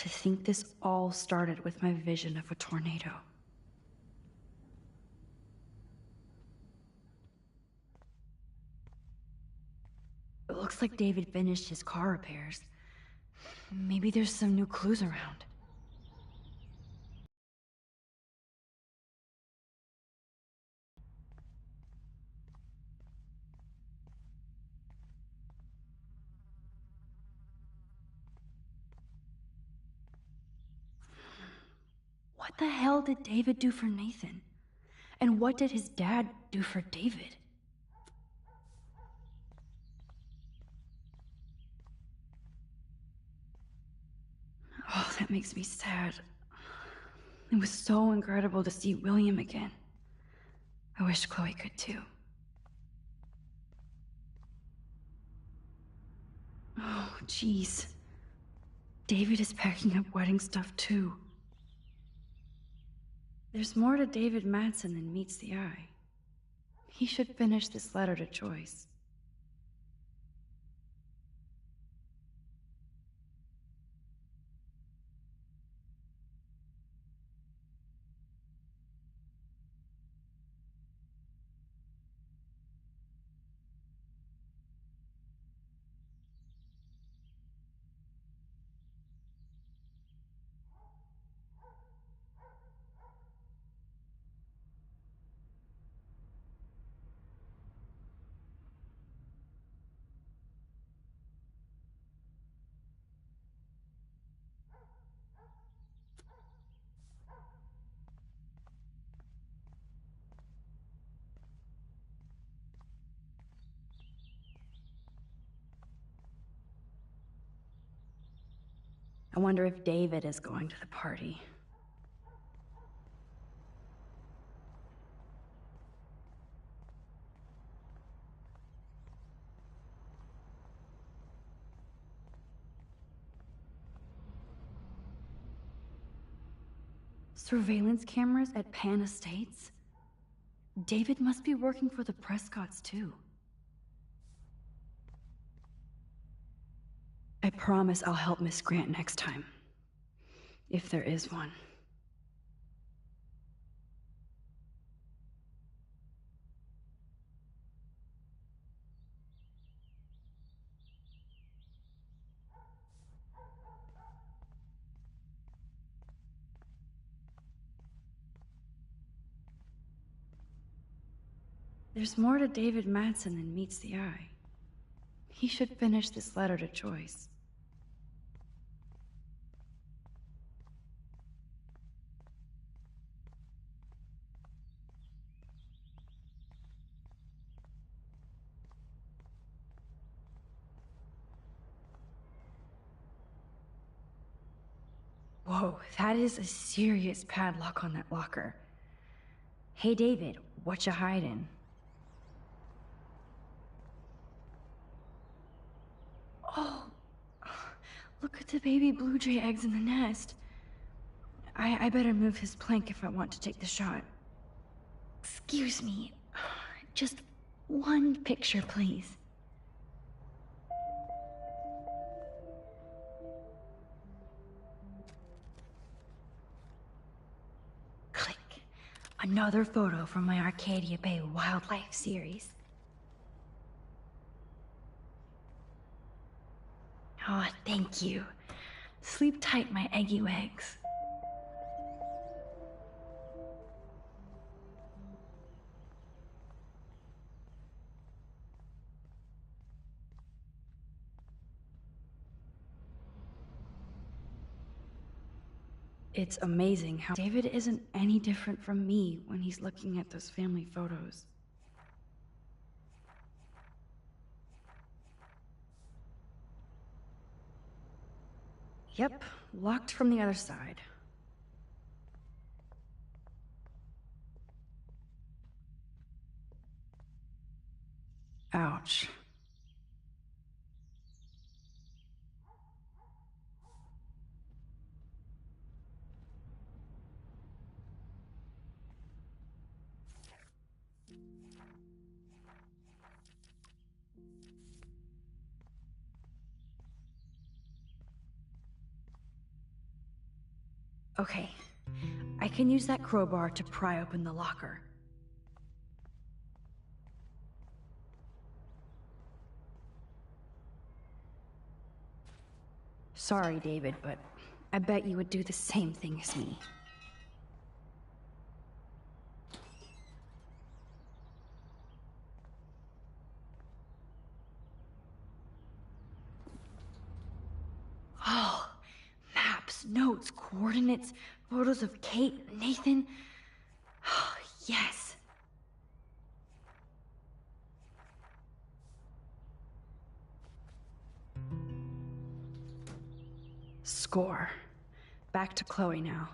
To think this all started with my vision of a tornado. It looks like David finished his car repairs. Maybe there's some new clues around. What the hell did David do for Nathan? And what did his dad do for David? Oh, that makes me sad. It was so incredible to see William again. I wish Chloe could too. Oh, jeez. David is packing up wedding stuff too. There's more to David Madsen than meets the eye. He should finish this letter to Joyce. I wonder if David is going to the party. Surveillance cameras at Pan Estates? David must be working for the Prescotts too. I promise I'll help Miss Grant next time. If there is one. There's more to David Madsen than meets the eye. He should finish this letter to Joyce. Whoa, that is a serious padlock on that locker. Hey David, what you hiding? Oh, look at the baby blue jay eggs in the nest. I better move his plank if I want to take the shot. Excuse me, just one picture, please. Click. Another photo from my Arcadia Bay wildlife series. Oh, thank you. Sleep tight, my eggy legs. It's amazing how David isn't any different from me when he's looking at those family photos. Yep, locked from the other side. Ouch. Okay, I can use that crowbar to pry open the locker. Sorry, David, but I bet you would do the same thing as me. Oh, maps, notes, coordinates, photos of Kate, Nathan. Oh, yes. Score. Back to Chloe now.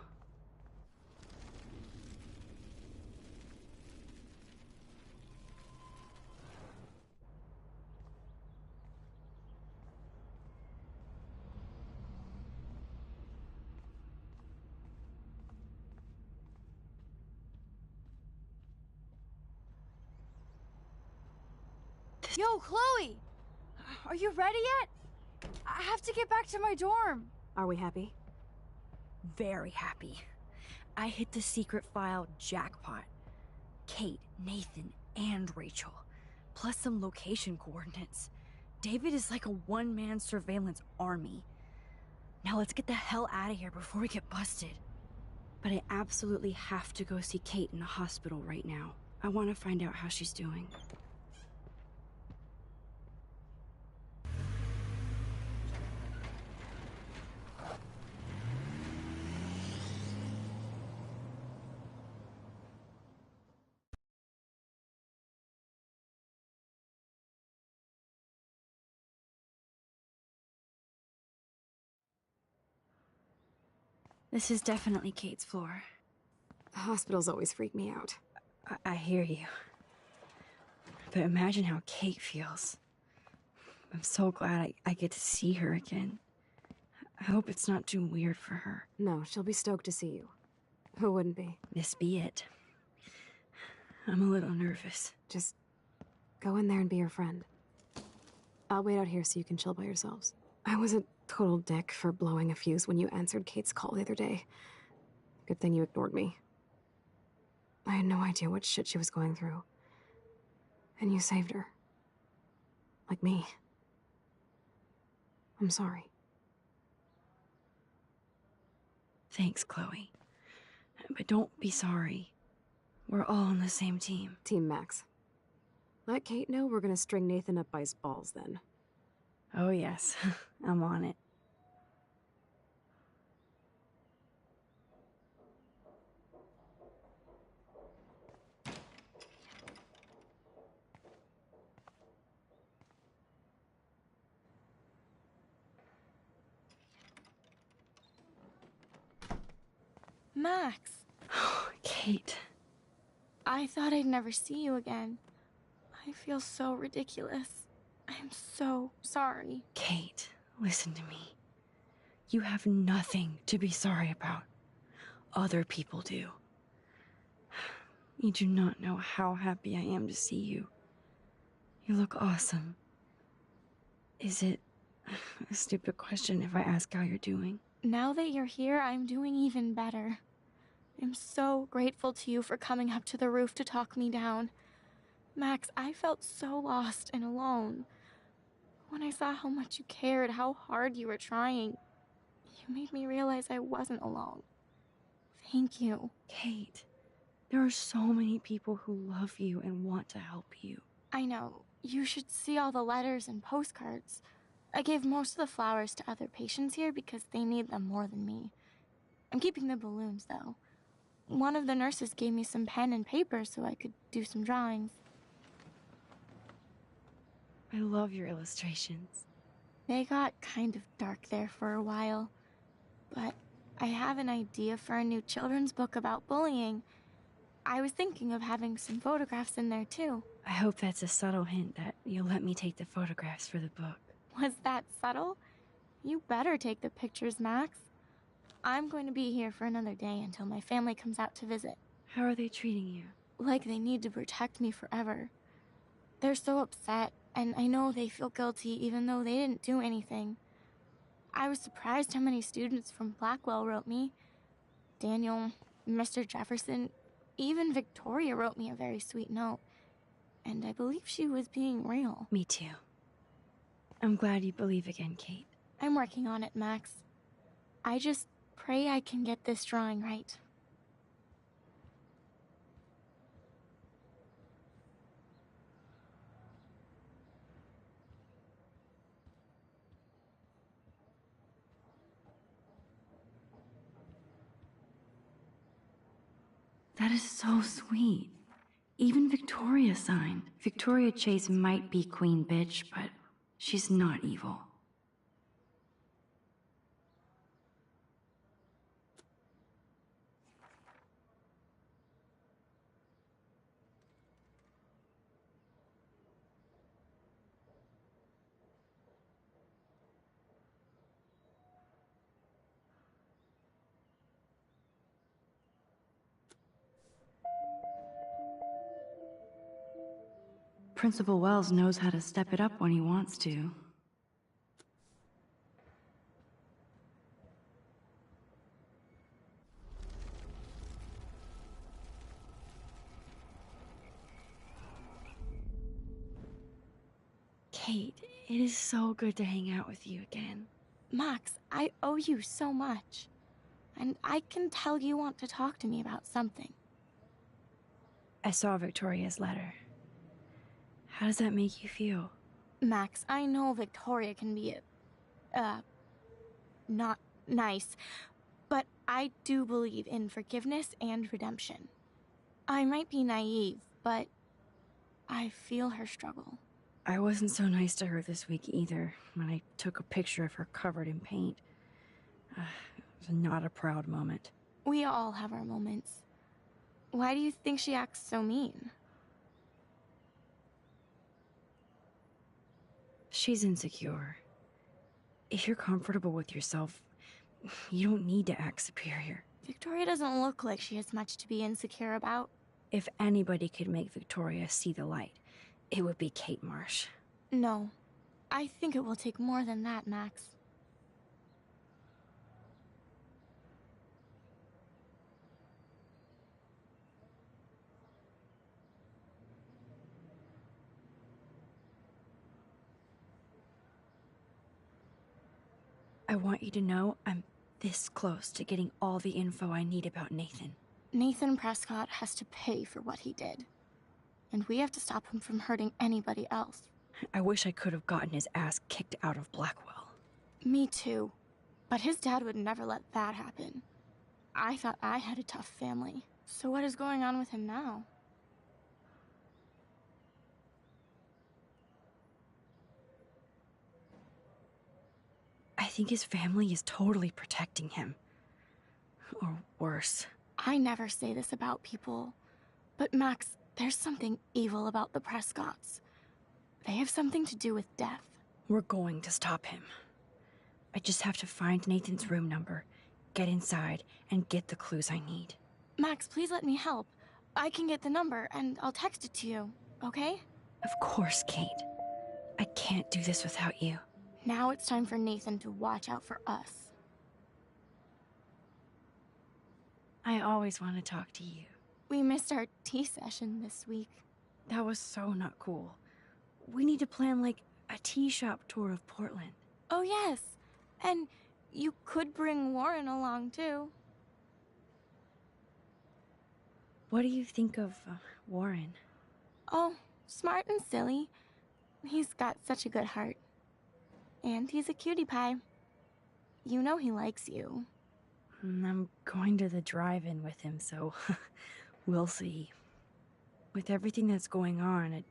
Yo, Chloe! Are you ready yet? I have to get back to my dorm. Are we happy? Very happy. I hit the secret file jackpot. Kate, Nathan, and Rachel. Plus some location coordinates. David is like a one-man surveillance army. Now let's get the hell out of here before we get busted. But I absolutely have to go see Kate in the hospital right now. I want to find out how she's doing. This is definitely Kate's floor. Hospitals always freak me out. I hear you. But imagine how Kate feels. I'm so glad I get to see her again. I hope it's not too weird for her. No, she'll be stoked to see you. Who wouldn't be? This be it. I'm a little nervous. Just go in there and be your friend. I'll wait out here so you can chill by yourselves. I was a total dick for blowing a fuse when you answered Kate's call the other day. Good thing you ignored me. I had no idea what shit she was going through. And you saved her. Like me. I'm sorry. Thanks, Chloe. But don't be sorry. We're all on the same team. Team Max. Let Kate know we're gonna string Nathan up by his balls then. Oh yes, I'm on it. Max, Kate. I thought I'd never see you again. I feel so ridiculous. I'm so sorry. Kate, listen to me. You have nothing to be sorry about. Other people do. You do not know how happy I am to see you. You look awesome. Is it a stupid question if I ask how you're doing? Now that you're here, I'm doing even better. I'm so grateful to you for coming up to the roof to talk me down. Max, I felt so lost and alone. When I saw how much you cared, how hard you were trying, you made me realize I wasn't alone. Thank you. Kate, there are so many people who love you and want to help you. I know. You should see all the letters and postcards. I gave most of the flowers to other patients here because they need them more than me. I'm keeping the balloons, though. One of the nurses gave me some pen and paper so I could do some drawings. I love your illustrations. They got kind of dark there for a while, but I have an idea for a new children's book about bullying. I was thinking of having some photographs in there, too. I hope that's a subtle hint that you'll let me take the photographs for the book. Was that subtle? You better take the pictures, Max. I'm going to be here for another day until my family comes out to visit. How are they treating you? Like they need to protect me forever. They're so upset, and I know they feel guilty even though they didn't do anything. I was surprised how many students from Blackwell wrote me. Daniel, Mr. Jefferson, even Victoria wrote me a very sweet note. And I believe she was being real. Me too. I'm glad you believe again, Kate. I'm working on it, Max. I just pray I can get this drawing right. That is so sweet. Even Victoria signed. Victoria Chase might be queen bitch, but she's not evil. Principal Wells knows how to step it up when he wants to. Kate, it is so good to hang out with you again. Max, I owe you so much. And I can tell you want to talk to me about something. I saw Victoria's letter. How does that make you feel? Max, I know Victoria can be not nice, but I do believe in forgiveness and redemption. I might be naive, but I feel her struggle. I wasn't so nice to her this week either, when I took a picture of her covered in paint. It was not a proud moment. We all have our moments. Why do you think she acts so mean? She's insecure. If you're comfortable with yourself, you don't need to act superior. Victoria doesn't look like she has much to be insecure about. If anybody could make Victoria see the light, it would be Kate Marsh. No. I think it will take more than that, Max. I want you to know I'm this close to getting all the info I need about Nathan. Nathan Prescott has to pay for what he did. And we have to stop him from hurting anybody else. I wish I could have gotten his ass kicked out of Blackwell. Me too. But his dad would never let that happen. I thought I had a tough family. So what is going on with him now? I think his family is totally protecting him. Or worse. I never say this about people. But Max, there's something evil about the Prescotts. They have something to do with death. We're going to stop him. I just have to find Nathan's room number, get inside, and get the clues I need. Max, please let me help. I can get the number, and I'll text it to you, okay? Of course, Kate. I can't do this without you. Now it's time for Nathan to watch out for us. I always want to talk to you. We missed our tea session this week. That was so not cool. We need to plan, like, a tea shop tour of Portland. Oh, yes. And you could bring Warren along, too. What do you think of Warren? Oh, smart and silly. He's got such a good heart. And he's a cutie pie. You know he likes you. I'm going to the drive-in with him, so we'll see. With everything that's going on,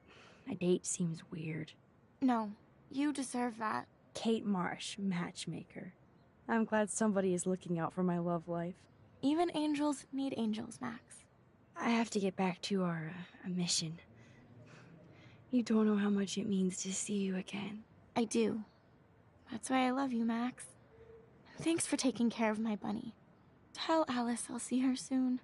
a date seems weird. No, you deserve that. Kate Marsh, matchmaker. I'm glad somebody is looking out for my love life. Even angels need angels, Max. I have to get back to our mission. You don't know how much it means to see you again. I do. That's why I love you, Max. Thanks for taking care of my bunny. Tell Alice I'll see her soon.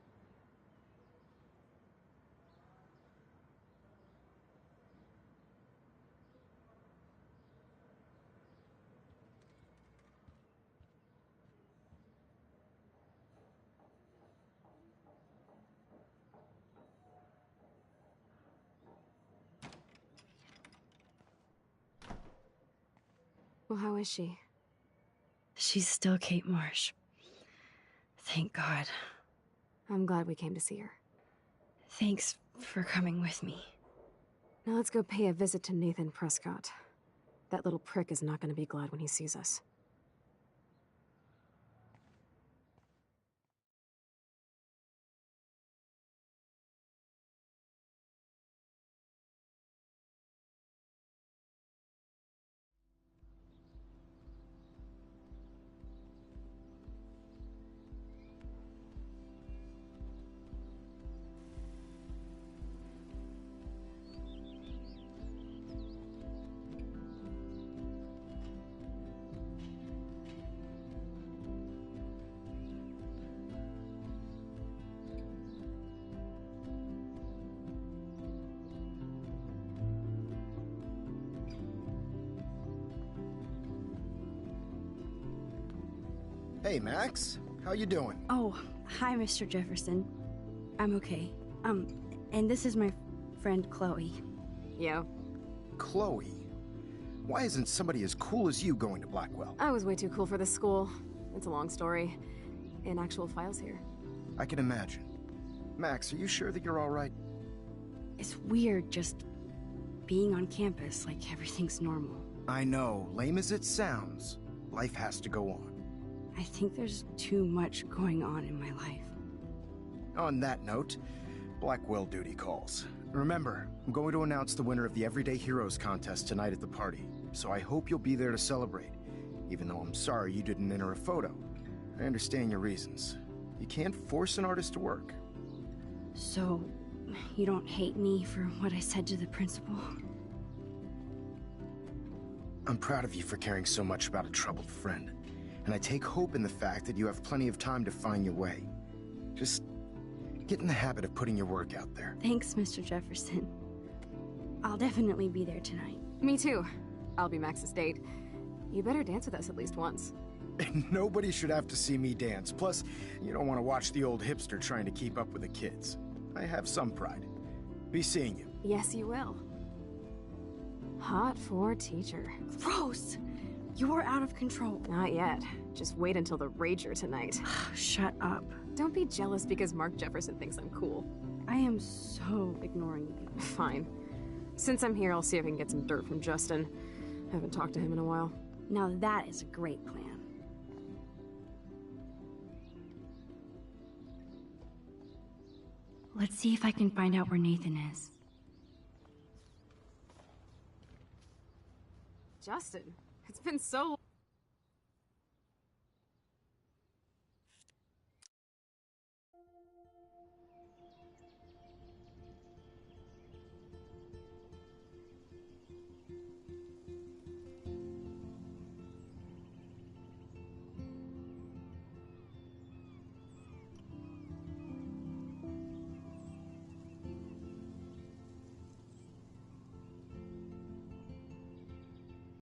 Well, how is she? She's still Kate Marsh. Thank God. I'm glad we came to see her. Thanks for coming with me. Now let's go pay a visit to Nathan Prescott. That little prick is not going to be glad when he sees us. Hey, Max. How you doing? Oh, hi, Mr. Jefferson. I'm okay. And this is my friend Chloe. Yo. Chloe. Why isn't somebody as cool as you going to Blackwell? I was way too cool for this school. It's a long story. In actual files here. I can imagine. Max, are you sure that you're all right? It's weird just being on campus like everything's normal. I know. Lame as it sounds, life has to go on. I think there's too much going on in my life. On that note, Blackwell duty calls. Remember, I'm going to announce the winner of the Everyday Heroes contest tonight at the party, so I hope you'll be there to celebrate, even though I'm sorry you didn't enter a photo. I understand your reasons. You can't force an artist to work. So, you don't hate me for what I said to the principal? I'm proud of you for caring so much about a troubled friend, and I take hope in the fact that you have plenty of time to find your way. Just get in the habit of putting your work out there. Thanks, Mr. Jefferson. I'll definitely be there tonight. Me too. I'll be Max's date. You better dance with us at least once. Nobody should have to see me dance. Plus, you don't want to watch the old hipster trying to keep up with the kids. I have some pride. Be seeing you. Yes, you will. Hot for teacher. Gross! You are out of control. Not yet. Just wait until the rager tonight. Shut up. Don't be jealous because Mark Jefferson thinks I'm cool. I am so ignoring you. Fine. Since I'm here, I'll see if I can get some dirt from Justin. Haven't talked to him in a while. Now that is a great plan. Let's see if I can find out where Nathan is. Justin, it's been so long.